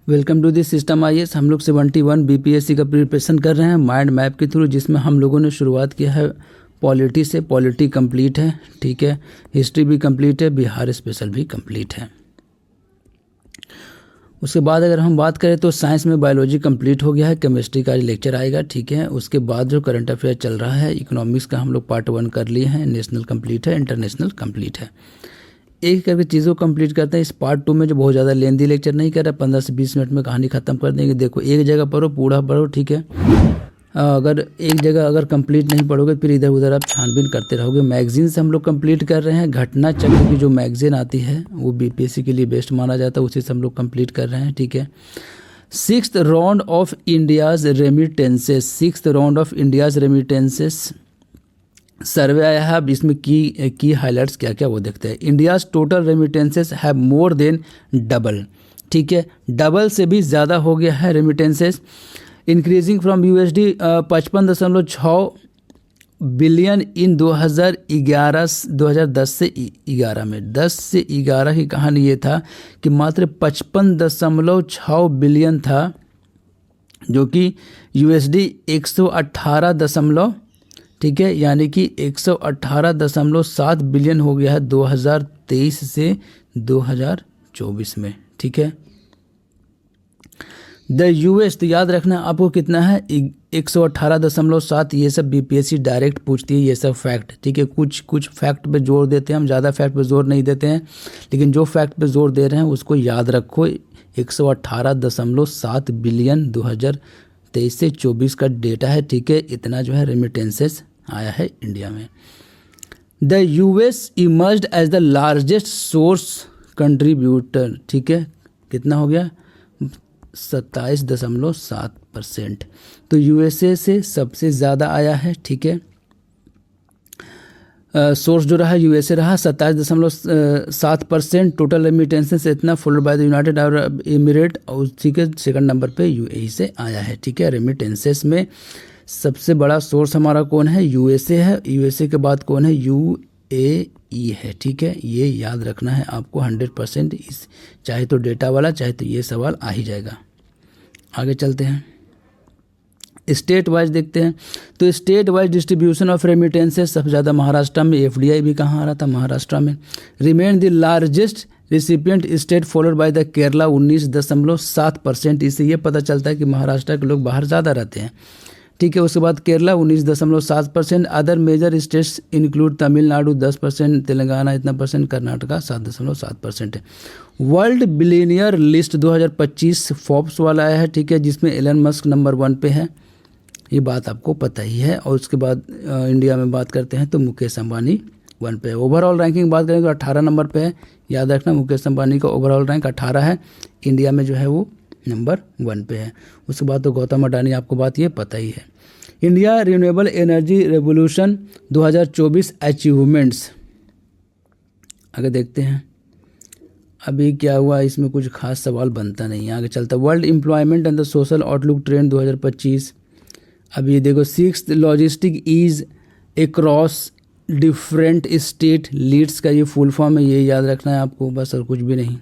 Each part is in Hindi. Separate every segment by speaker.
Speaker 1: Welcome to this system IAS. हम लोग 71 बीपीएससी का प्रिपरेशन कर रहे हैं माइंड मैप के थ्रू, जिसमें हम लोगों ने शुरुआत किया है पॉलिटी से। पॉलिटी कंप्लीट है, ठीक है, हिस्ट्री भी कंप्लीट है, बिहार स्पेशल भी कंप्लीट है। उसके बाद अगर हम बात करें तो साइंस में बायोलॉजी कंप्लीट हो गया है, केमिस्ट्री का लेक्चर आएगा, ठीक है। उसके बाद जो करंट अफेयर चल रहा है, इकोनॉमिक्स का हम लोग पार्ट 1 कर लिए हैं, नेशनल कंप्लीट है, इंटरनेशनल कंप्लीट है। एक करके चीज़ों को कंप्लीट करते हैं। इस पार्ट 2 में जो बहुत ज़्यादा लेंदी लेक्चर नहीं कर रहा, 15 से 20 मिनट में कहानी ख़त्म कर देंगे। देखो, एक जगह पढ़ो, पूरा पढ़ो, ठीक है। अगर एक जगह अगर कंप्लीट नहीं पढ़ोगे फिर इधर उधर आप छानबीन करते रहोगे। मैगजीन से हम लोग कंप्लीट कर रहे हैं। घटना चक्र की जो मैगजीन आती है वो बीपीएससी के लिए बेस्ट माना जाता है, उसी से हम लोग कंप्लीट कर रहे हैं, ठीक है। 6th round of India's remittances, 6th round of India's remittances survey आया है। अब इसमें की हाइलाइट्स क्या क्या वो देखते हैं। India's total remittances have more than double, ठीक है, डबल से भी ज़्यादा हो गया है remittances. Increasing from USD 55.6 billion in 2010 से 11 में। 10 से 11 की कहानी ये था कि मात्र 55.6 बिलियन था, जो कि USD 118, ठीक है, यानी कि 118.7 बिलियन हो गया है 2023 से 2024 में, ठीक है। द US, तो याद रखना आपको कितना है, 118.7। ये सब बीपीएससी डायरेक्ट पूछती है, ये सब फैक्ट, ठीक है। कुछ फैक्ट पे जोर देते हैं हम, ज़्यादा फैक्ट पे जोर नहीं देते हैं, लेकिन जो फैक्ट पे जोर दे रहे हैं उसको याद रखो। 118.7 बिलियन 2023 से 24 का डेटा है, ठीक है। इतना जो है रेमिटेंसेस आया है इंडिया में। The US emerged as the largest source contributor, ठीक है, कितना हो गया, 27.7%। तो USA से सबसे ज़्यादा आया है, ठीक है। सोर्स जो रहा USA रहा 27.7%। टोटल रेमिटेंसेस इतना, followed by the United Arab emirate, और उसी के सेकंड नंबर पे UAE से आया है, ठीक है। रेमिटेंसेस में सबसे बड़ा सोर्स हमारा कौन है, USA है। USA के बाद कौन है, UAE है, ठीक है। ये याद रखना है आपको 100%। इस चाहे तो डेटा वाला, चाहे तो ये सवाल आ ही जाएगा। आगे चलते हैं, स्टेट वाइज देखते हैं। तो state wise distribution of remittances सबसे ज़्यादा महाराष्ट्र में। FDI भी कहाँ आ रहा था, महाराष्ट्र में। Remain the largest recipient state, followed by the Kerala 19.7%। इससे ये पता चलता है कि महाराष्ट्र के लोग बाहर ज़्यादा रहते हैं, ठीक है। उसके बाद Kerala 19.7%। Other major states include Tamil Nadu 10%, Telangana इतना परसेंट, कर्नाटका 7.7% है। वर्ल्ड बिलियनियर लिस्ट 2025 फोर्ब्स वाला आया है, ठीक है, जिसमें एलन मस्क नंबर 1 पे है, ये बात आपको पता ही है। और उसके बाद इंडिया में बात करते हैं तो मुकेश अंबानी 1 पे है। ओवरऑल रैंकिंग बात करें तो 18 नंबर पे है। याद रखना, मुकेश अंबानी का ओवरऑल रैंक 18 है, इंडिया में जो है वो नंबर 1 पे है। उसके बाद तो गौतम अडानी, आपको बात ये पता ही है। India renewable energy revolution 2024 achievements, आगे देखते हैं। अभी क्या हुआ, इसमें कुछ खास सवाल बनता नहीं है, आगे चलता। World employment and the social outlook trend 2025। अब ये देखो, 6th logistic ease across different state leads का ये फुल फॉर्म है, ये याद रखना है आपको बस, और कुछ भी नहीं।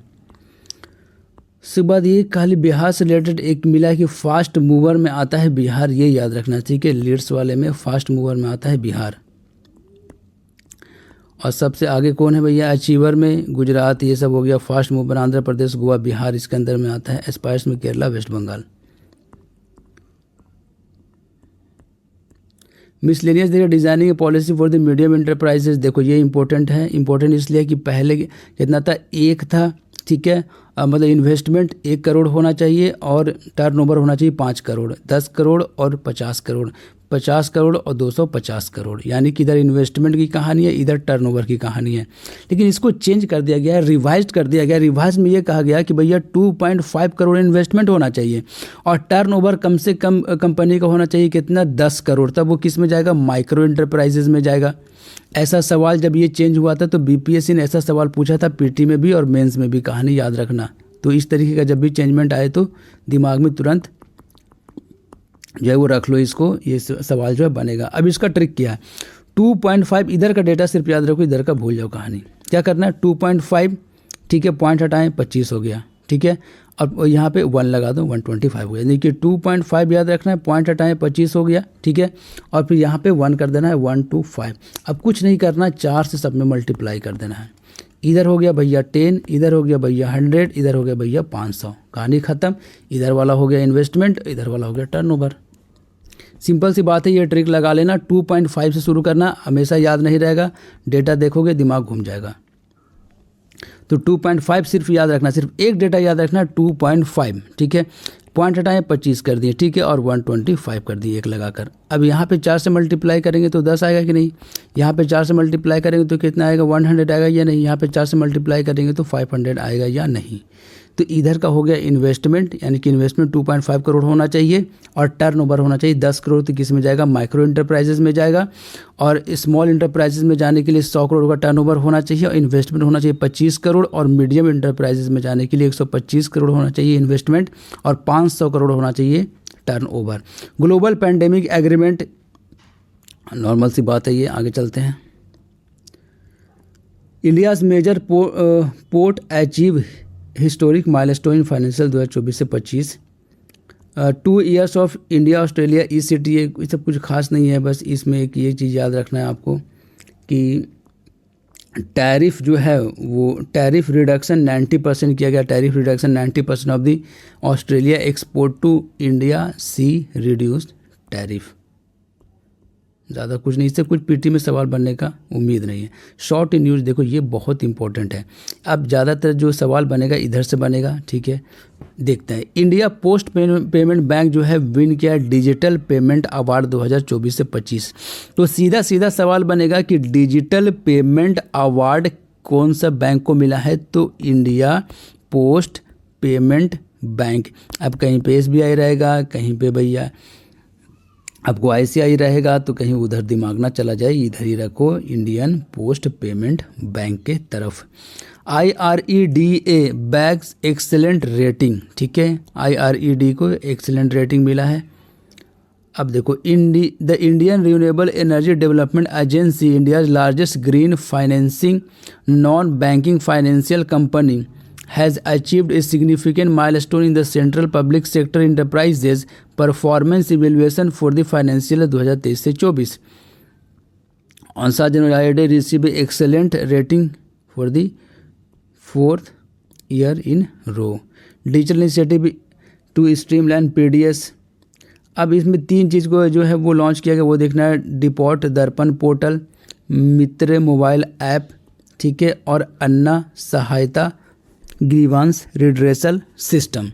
Speaker 1: उसके बाद ये खाली बिहार से रिलेटेड एक मिला है कि फास्ट मूवर में आता है बिहार, ये याद रखना, ठीक है। लीड्स वाले में फास्ट मूवर में आता है बिहार। और सबसे आगे कौन है भैया, अचीवर में गुजरात, ये सब हो गया। फास्ट मूवर आंध्र प्रदेश, गोवा, बिहार इसके अंदर में आता है। एस्पायर्स में केरला, वेस्ट बंगाल। मिसलेनियस देखिए, designing policy for the medium enterprises. देखो ये इंपॉर्टेंट है, इंपॉर्टेंट इसलिए कि पहले कितना था, 1 था, ठीक है। मतलब इन्वेस्टमेंट 1 करोड़ होना चाहिए और टर्नओवर होना चाहिए 5 करोड़, 10 करोड़ और 50 करोड़, 50 करोड़ और 250 करोड़, यानी कि इधर इन्वेस्टमेंट की कहानी है, इधर टर्नओवर की कहानी है। लेकिन इसको चेंज कर दिया गया है, रिवाइज कर दिया गया। रिवाइज में ये कहा गया कि भैया 2.5 करोड़ इन्वेस्टमेंट होना चाहिए और टर्नओवर कम से कम कंपनी का होना चाहिए कितना, 10 करोड़। तब वो किस में जाएगा, माइक्रो इंटरप्राइजेज में जाएगा। ऐसा सवाल जब ये चेंज हुआ था तो बीपीएससी ने ऐसा सवाल पूछा था, पीटी में भी और मेंस में भी, कहानी याद रखना। तो इस तरीके का जब भी चेंजमेंट आए तो दिमाग में तुरंत जो है वो रख लो इसको, ये सवाल जो है बनेगा। अब इसका ट्रिक क्या है, 2.5 इधर का डेटा सिर्फ याद रखो, इधर का भूल जाओ कहानी। क्या करना है, 2.5, ठीक है, पॉइंट हटाएं, 25 हो गया, ठीक है। अब यहाँ पे 1 लगा दो, 125 हो गया, यानी कि 2.5 याद रखना है, पॉइंट हटाएं 25 हो गया, ठीक है। और फिर यहाँ पे 1 कर देना है, 125। अब कुछ नहीं करना, 4 से सब में मल्टीप्लाई कर देना है। इधर हो गया भैया 10, इधर हो गया भैया 100, इधर हो गया भैया 500, कहानी ख़त्म। इधर वाला हो गया इन्वेस्टमेंट, इधर वाला हो गया टर्नओवर। सिंपल सी बात है, ये ट्रिक लगा लेना। 2.5 से शुरू करना, हमेशा याद नहीं रहेगा, डेटा देखोगे दिमाग घूम जाएगा। तो 2.5 सिर्फ याद रखना, सिर्फ एक डेटा याद रखना 2.5, ठीक है। पॉइंट हटाएं 25 कर दिए, ठीक है, और 125 कर दिए 1 लगाकर। अब यहाँ पे 4 से मल्टीप्लाई करेंगे तो 10 आएगा कि नहीं, यहाँ पे 4 से मल्टीप्लाई करेंगे तो कितना आएगा, 100 आएगा या नहीं, यहाँ पे 4 से मल्टीप्लाई करेंगे तो 500 आएगा या नहीं। तो इधर का हो गया इन्वेस्टमेंट, यानी कि इन्वेस्टमेंट 2.5 करोड़ होना चाहिए, और टर्नओवर होना चाहिए 10 करोड़। तो किस में जाएगा, माइक्रो इंटरप्राइजेज में जाएगा, और स्मॉल इंटरप्राइजेज में जाने के लिए 100 करोड़ का टर्नओवर होना चाहिए और इन्वेस्टमेंट होना चाहिए 25 करोड़, और मीडियम इंटरप्राइजेज में जाने के लिए 125 करोड़ होना चाहिए इन्वेस्टमेंट, और 500 करोड़ होना चाहिए turnover. Global pandemic agreement, normal सी बात है ये, आगे चलते हैं। India's major port achieve historic milestone financial 2024 से 25। 2 years of India Australia ECTA, ये सब कुछ खास नहीं है, बस इसमें एक ये चीज़ याद रखना है आपको कि टैरिफ जो है वो टैरिफ रिडक्शन 90% किया गया। Tariff reduction 90% of the Australia export to India see reduced tariff. ज़्यादा कुछ नहीं, इससे कुछ पीटी में सवाल बनने का उम्मीद नहीं है। शॉर्ट इन न्यूज़ देखो, ये बहुत इंपॉर्टेंट है। अब ज़्यादातर जो सवाल बनेगा इधर से बनेगा, ठीक है। देखते हैं, इंडिया पोस्ट पेमेंट बैंक जो है विन किया डिजिटल पेमेंट अवार्ड 2024 से 25। तो सीधा सीधा सवाल बनेगा कि डिजिटल पेमेंट अवार्ड कौन सा बैंक को मिला है, तो इंडिया पोस्ट पेमेंट बैंक। अब कहीं पे SBI रहेगा, कहीं पे भैया आपको ICI रहेगा, तो कहीं उधर दिमाग ना चला जाए, इधर ही रखो इंडियन पोस्ट पेमेंट बैंक के तरफ। IREDA बैग्स एक्सेलेंट रेटिंग, ठीक है, IRED को एक्सेलेंट रेटिंग मिला है। अब देखो, the Indian renewable energy development agency, India's largest green financing non banking financial company, has achieved a significant milestone in the central public sector enterprises performance evaluation for the financial year 2023 से 24. Onsa General received excellent rating for the 4th year in row. Digital initiative to streamline PDS. अब इसमें 3 चीज़ को जो है वो लॉन्च किया गया, वो देखना है। डिपॉट दर्पण पोर्टल, मित्र मोबाइल ऐप, ठीक है, और Anna Sahayata grievance redressal system.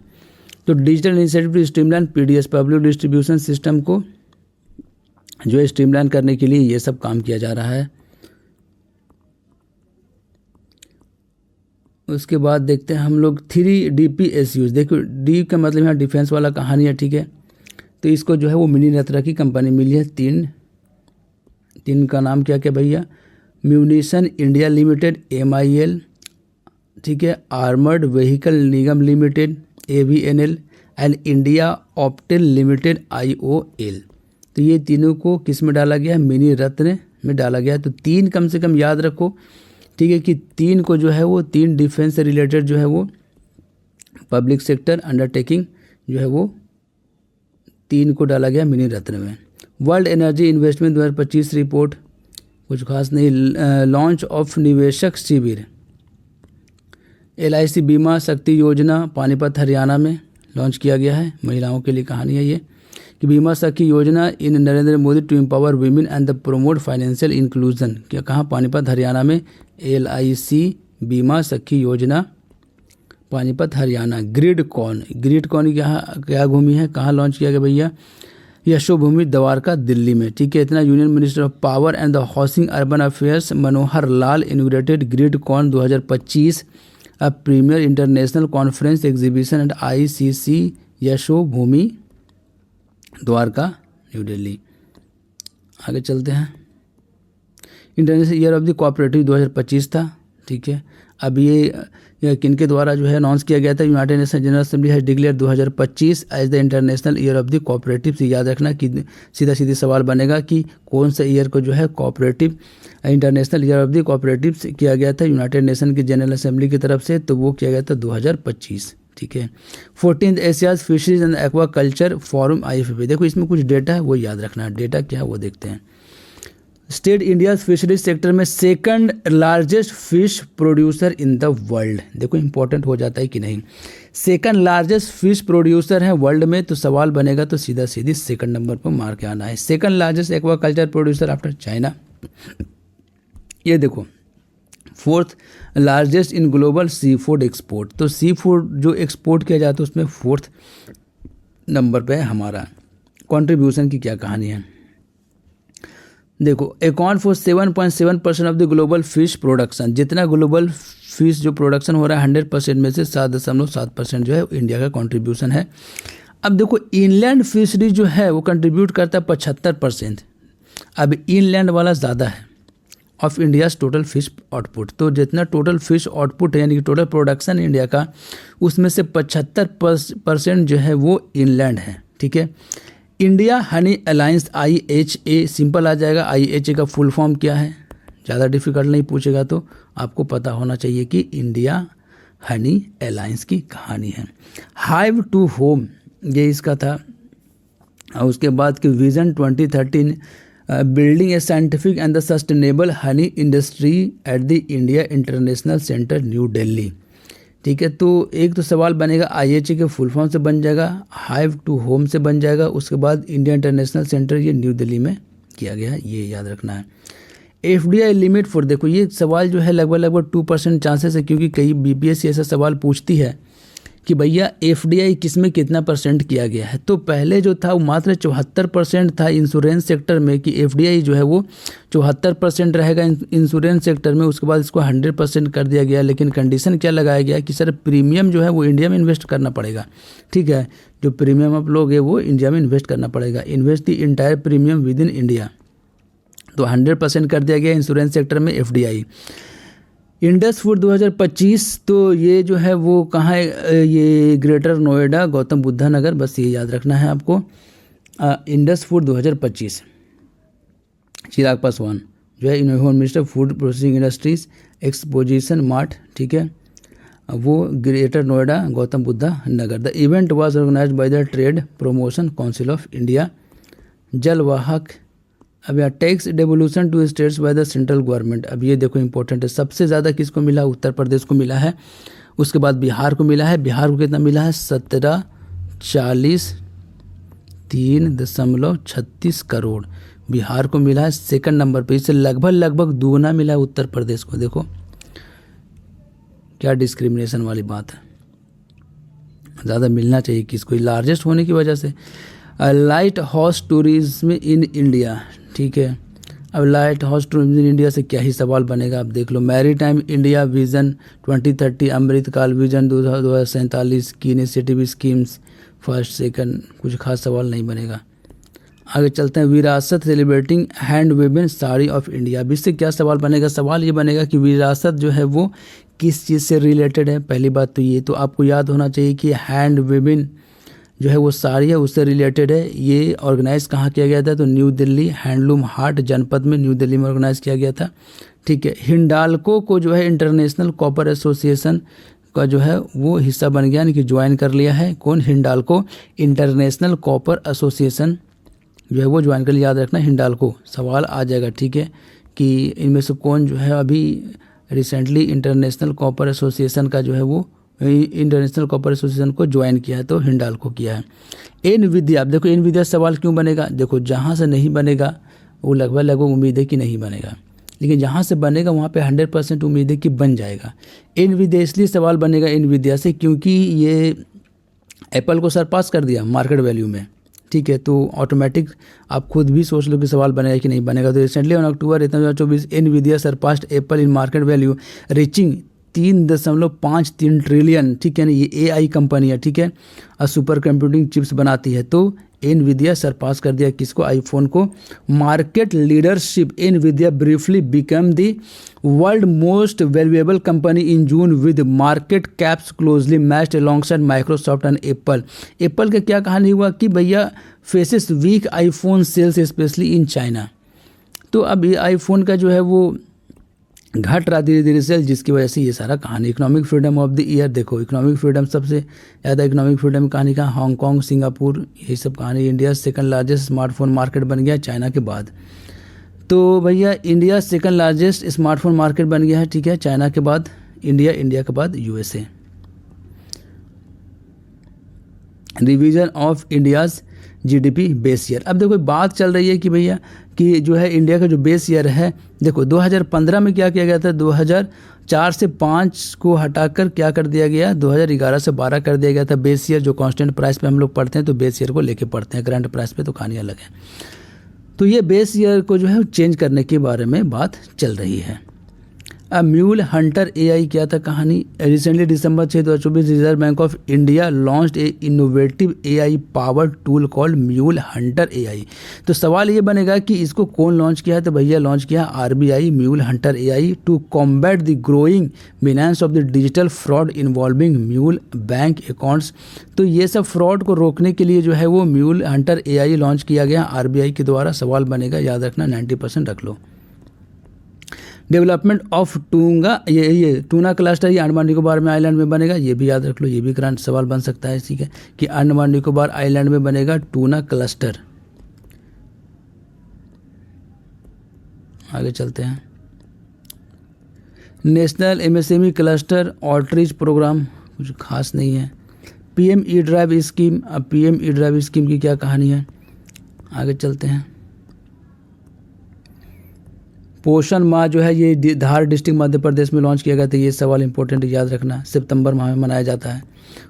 Speaker 1: तो digital initiative to streamline PDS public distribution system को जो है स्ट्रीमलाइन करने के लिए ये सब काम किया जा रहा है। उसके बाद देखते हैं हम लोग 3DPSU। देखो, डी का मतलब यहाँ डिफेंस वाला कहानी है, ठीक है। तो इसको जो है वो मिनी रत्न की कंपनी मिली है। तीन का नाम क्या क्या भैया, म्यूनिशन इंडिया लिमिटेड MIL, ठीक है, armoured vehicle Nigam limited AVNL, and India Optel limited IOL। तो ये तीनों को किस में डाला गया है, मिनी रत्न में डाला गया है। तो 3 कम से कम याद रखो, ठीक है, कि 3 को जो है वो 3 डिफेंस से रिलेटेड जो है वो पब्लिक सेक्टर अंडरटेकिंग जो है वो 3 को डाला गया मिनी रत्न में। वर्ल्ड एनर्जी इन्वेस्टमेंट 2025 रिपोर्ट, कुछ खास नहीं। लॉन्च ऑफ निवेशक शिविर, LIC बीमा शक्ति योजना पानीपत हरियाणा में लॉन्च किया गया है। महिलाओं के लिए कहानी है ये कि Bima Shakti Yojana in Narendra Modi to empower women and the promote financial inclusion. क्या कहाँ, पानीपत हरियाणा में LIC बीमा सखी योजना पानीपत हरियाणा। ग्रिड कॉन क्या भूमि है, कहाँ लॉन्च किया गया भैया, यशोभूमि द्वारका दिल्ली में, ठीक है। इतना union minister of power and the housing urban affairs Manohar Lal inaugurated grid con 2025 a premier international conference exhibition and ICC Yashobhoomi Dwarka new Delhi. आगे चलते हैं। International year of the cooperative 2025 था, ठीक है। अब ये किनके द्वारा जो है अनाउंस किया गया था, united nation general assembly has declare 2025 as the international year of the cooperative. से याद रखना कि सीधा सवाल बनेगा कि कौन सा ईयर को जो है cooperative international year of the cooperative किया गया था यूनाइटेड नेशन की जनरल असेंबली की तरफ से, तो वो किया गया था 2025। ठीक है। 14th Asia's fisheries and aqua culture forum IFFA। देखो इसमें कुछ डेटा है वो याद रखना है, डेटा क्या है वो देखते हैं। स्टेट इंडिया फिशरीज सेक्टर में second largest fish producer in the world. देखो इंपॉर्टेंट हो जाता है कि नहीं, सेकंड लार्जेस्ट फिश प्रोड्यूसर है वर्ल्ड में, तो सवाल बनेगा तो सीधा सीधी सेकंड नंबर पर मार के आना है। Second largest aquaculture producer after China. ये देखो fourth largest in global seafood export, तो सी फूड जो एक्सपोर्ट किया जाता है उसमें फोर्थ नंबर पे है हमारा। कंट्रीब्यूशन की क्या कहानी है, देखो account for 7.7% of the global fish production. जितना ग्लोबल फिश जो प्रोडक्शन हो रहा है 100% में से 7.7% जो है इंडिया का कंट्रीब्यूशन है। अब देखो इनलैंड फिशरी जो है वो कंट्रीब्यूट करता है 75%। अब इनलैंड वाला ज़्यादा है of India's total fish output, तो जितना टोटल फिश आउटपुट है यानी कि टोटल प्रोडक्शन इंडिया का उसमें से 75% जो है वो इनलैंड है, ठीक है। India honey alliance IHA simple आ जाएगा। IHA का फुल फॉर्म क्या है, ज़्यादा डिफिकल्ट नहीं पूछेगा तो आपको पता होना चाहिए कि इंडिया हनी अलायंस की कहानी है। हाइव टू होम ये इसका था, और उसके बाद कि vision 2013 building A scientific and the sustainable Honey industry at the India international centre new Delhi, ठीक है। तो एक तो सवाल बनेगा IHA के फुल फॉर्म से बन जाएगा, हाइव टू होम से बन जाएगा, उसके बाद इंडिया इंटरनेशनल सेंटर ये न्यू दिल्ली में किया गया है, ये याद रखना है। FDI लिमिट फॉर, देखो ये सवाल जो है लगभग 2% चांसेस है, क्योंकि कई BPSC ऐसा सवाल पूछती है कि भैया FDI किस में कितना % किया गया है। तो पहले जो था वो मात्र 74% था इंश्योरेंस सेक्टर में, कि FDI जो है वो 74% रहेगा इंश्योरेंस सेक्टर में, उसके बाद इसको 100% कर दिया गया। लेकिन कंडीशन क्या लगाया गया कि सर प्रीमियम जो है वो इंडिया में इन्वेस्ट करना पड़ेगा, ठीक है। जो प्रीमियम आप लोग है वो इंडिया में इन्वेस्ट करना पड़ेगा, invest the entire premium with in India, तो 100% कर दिया गया इंश्योरेंस सेक्टर में FDI। इंडस फूड 2025, तो ये जो है वो कहाँ है, ये ग्रेटर नोएडा गौतम बुद्धा नगर, बस ये याद रखना है आपको। इंडस फूड 2025 चिराग पासवान जो है union minister food processing industries exposition mart, ठीक है, वो greater Noida Gautam Buddha Nagar. The event was organised by the trade promotion council of India. जलवाहक, अब यहाँ tax devolution to states by the central government, अब ये देखो इंपॉर्टेंट है, सबसे ज़्यादा किसको मिला, उत्तर प्रदेश को मिला है, उसके बाद बिहार को मिला है। बिहार को कितना मिला है, 1743.36 करोड़ बिहार को मिला है सेकंड नंबर पे, इससे लगभग दुगना मिला है उत्तर प्रदेश को। देखो क्या डिस्क्रिमिनेशन वाली बात है, ज़्यादा मिलना चाहिए किसको, लार्जेस्ट होने की वजह से। Light house tourism in India, ठीक है। अब light house tourism in India से क्या ही सवाल बनेगा, आप देख लो। Maritime India vision 2030, Amritkaal vision 2047 की इनिशिएटिव स्कीम्स फर्स्ट सेकंड, कुछ खास सवाल नहीं बनेगा। आगे चलते हैं, विरासत celebrating hand woven sari of India. अब इससे क्या सवाल बनेगा, सवाल ये बनेगा कि विरासत जो है वो किस चीज़ से रिलेटेड है। पहली बात तो ये तो आपको याद होना चाहिए कि हैंड वेवन जो है वो साड़ी है उससे रिलेटेड है। ये ऑर्गेनाइज कहाँ किया गया था, तो न्यू दिल्ली हैंडलूम हाट जनपद में न्यू दिल्ली में ऑर्गेनाइज किया गया था, ठीक है। हिंडाल्को को जो है इंटरनेशनल कॉपर एसोसिएशन का जो है वो हिस्सा बन गया, यानी कि ज्वाइन कर लिया है। कौन, हिंडाल्को इंटरनेशनल कॉपर एसोसिएशन जो है वो ज्वाइन कर लिया, याद रखना हिंडाल्को, सवाल आ जाएगा, ठीक है, कि इनमें से कौन जो है अभी रिसेंटली इंटरनेशनल कॉपर एसोसिएशन का जो है वो इंटरनेशनल कॉपर एसोसिएशन को ज्वाइन किया है, तो हिंडाल्को किया है। एनविद्या, अब देखो एनविद्या सवाल क्यों बनेगा, देखो जहाँ से नहीं बनेगा वो लगभग उम्मीद है कि नहीं बनेगा, लेकिन जहाँ से बनेगा वहाँ पे 100% उम्मीद है कि बन जाएगा। एनविद्या इसलिए सवाल बनेगा एनविद्या से क्योंकि ये एप्पल को सरपास कर दिया मार्केट वैल्यू में, ठीक है। तो ऑटोमेटिक आप खुद भी सोच लो कि सवाल बनेगा कि नहीं बनेगा। तो recently on October 2024 Nvidia surpassed Apple in market value reaching 3.53 trillion, ठीक है ना। ये AI कंपनी है, ठीक है, और सुपर कंप्यूटिंग चिप्स बनाती है। तो एनविदिया सरपास कर दिया किसको, आईफोन को। Market leadership, Nvidia briefly become the world most valuable company in June with market caps closely matched alongside Microsoft and Apple. Apple का क्या कहानी हुआ कि भैया faces weak iPhone sales especially in China. तो अब ये आईफोन का जो है वो घट रहा धीरे धीरे सेल, जिसकी वजह से ये सारा कहानी। Economic freedom of the year देखो, इकोनॉमिक फ्रीडम सबसे ज़्यादा इकोनॉमिक फ्रीडम कहानी का हांगकांग, सिंगापुर, यही सब कहानी। India second largest smartphone market बन गया चाइना के बाद। तो भैया India second largest smartphone market बन गया है, ठीक है, चाइना के बाद इंडिया, इंडिया के बाद USA. Revision of India's GDP base year. अब देखो बात चल रही है कि भैया कि जो है इंडिया का जो बेस ईयर है, देखो 2015 में क्या किया गया था, 2004 से 5 को हटाकर क्या कर दिया गया, 2011 से 12 कर दिया गया था बेस ईयर। जो कांस्टेंट प्राइस पे हम लोग पढ़ते हैं तो बेस ईयर को लेके पढ़ते हैं, करंट प्राइस पे तो कहानी अलग है। तो ये बेस ईयर को जो है चेंज करने के बारे में बात चल रही है। अब म्यूल हंटर एआई क्या था कहानी। Recently December 6, 2024 reserve bank of India launched A innovative AI powered tool called mule hunter AI. तो सवाल ये बनेगा कि इसको कौन लॉन्च किया है, तो भैया लॉन्च किया RBI mule hunter AI to combat the growing menace of the digital fraud involving mule bank accounts. तो ये सब फ्रॉड को रोकने के लिए जो है वो म्यूल हंटर एआई लॉन्च किया गया आरबीआई के द्वारा। सवाल बनेगा, याद रखना, 90% रख लो। डेवलपमेंट ऑफ टूंगा, ये टूना क्लस्टर ये अंडमान निकोबार में आइलैंड में बनेगा, ये भी याद रख लो, ये भी करंट सवाल बन सकता है, ठीक है, कि अंडमान निकोबार आइलैंड में बनेगा टूना क्लस्टर। आगे चलते हैं। National MSME cluster outreach programme कुछ खास नहीं है। पीएम ई ड्राइव स्कीम, अब पीएम ई ड्राइव स्कीम की क्या कहानी है, आगे चलते हैं। पोषण माह जो है ये धार डिस्ट्रिक्ट मध्य प्रदेश में लॉन्च किया गया था, ये सवाल इंपॉर्टेंट याद रखना, सितंबर माह में मनाया जाता है।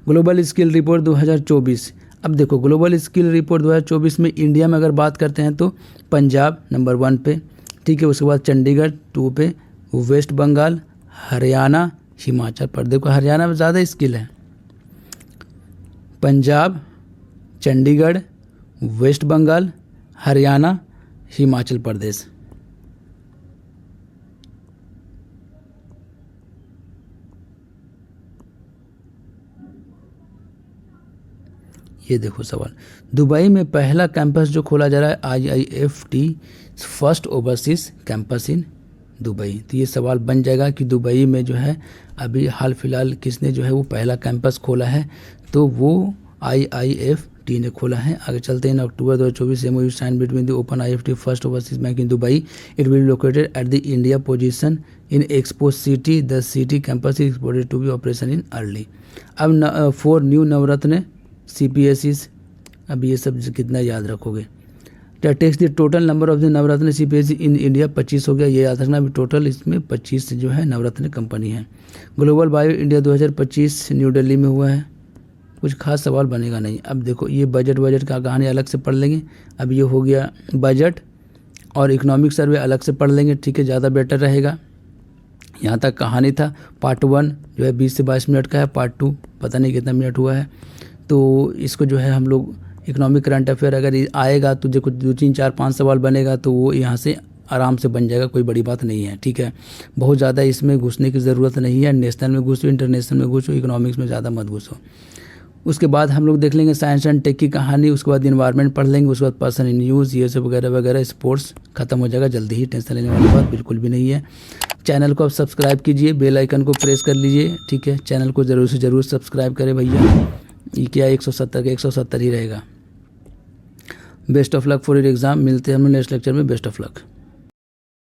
Speaker 1: Global skill report 2024। अब देखो ग्लोबल स्किल रिपोर्ट 2024 में इंडिया में अगर बात करते हैं तो पंजाब नंबर 1 पे, ठीक है, उसके बाद चंडीगढ़ 2 पे, वेस्ट बंगाल, हरियाणा, हिमाचल प्रदेश। देखो हरियाणा में ज़्यादा स्किल है। पंजाब, चंडीगढ़, वेस्ट बंगाल, हरियाणा, हिमाचल प्रदेश। ये देखो सवाल, दुबई में पहला कैंपस जो खोला जा रहा है IIFT first overseas campus in Dubai. तो ये सवाल बन जाएगा कि दुबई में जो है अभी हाल फिलहाल किसने जो है वो पहला कैंपस खोला है, तो वो IIFT ने खोला है। आगे चलते हैं। October 2024 MOU sign between the open IIFT first overseas bank in Dubai. It will located at the India position in expo city. The city campus is exported to be operation in early. अब 4 न्यू नवरत्न CPSEs, अब ये सब कितना याद रखोगे। Takes the total number of the Navratna CPSE in India 25 हो गया, ये याद रखना। अभी टोटल इसमें 25 जो है नवरत्न कंपनी है। Global bio India 2025 new Delhi में हुआ है, कुछ खास सवाल बनेगा नहीं। अब देखो ये बजट का कहानी अलग से पढ़ लेंगे। अब ये हो गया बजट और इकोनॉमिक सर्वे अलग से पढ़ लेंगे, ठीक है, ज़्यादा बेटर रहेगा। यहाँ तक कहानी था। पार्ट 1 जो है 20 से 22 मिनट का है, पार्ट 2 पता नहीं कितना मिनट हुआ है। तो इसको जो है हम लोग इकोनॉमिक करंट अफेयर अगर आएगा तो देखो 2, 3, 4, 5 सवाल बनेगा तो वो यहाँ से आराम से बन जाएगा, कोई बड़ी बात नहीं है, ठीक है। बहुत ज़्यादा इसमें घुसने की ज़रूरत नहीं है। नेशनल में घुसो, इंटरनेशनल में घुसो, इकोनॉमिक्स में ज़्यादा मत घुसो। उसके बाद हम लोग देख लेंगे साइंस एंड टेक की कहानी, उसके बाद इन्वायरमेंट पढ़ लेंगे, उसके बाद पर्सन इन न्यूज़, ये सब वगैरह वगैरह। स्पोर्ट्स खत्म हो जाएगा जल्दी ही, टेंशन लेने वाली बात बिल्कुल भी नहीं है। चैनल को आप सब्सक्राइब कीजिए, बेल आइकन को प्रेस कर लीजिए, ठीक है। चैनल को ज़रूर से ज़रूर सब्सक्राइब करें भैया। ये क्या 170 का 170 ही रहेगा। Best of luck for your exam. मिलते हैं हम नेक्स्ट लेक्चर में। Best of luck.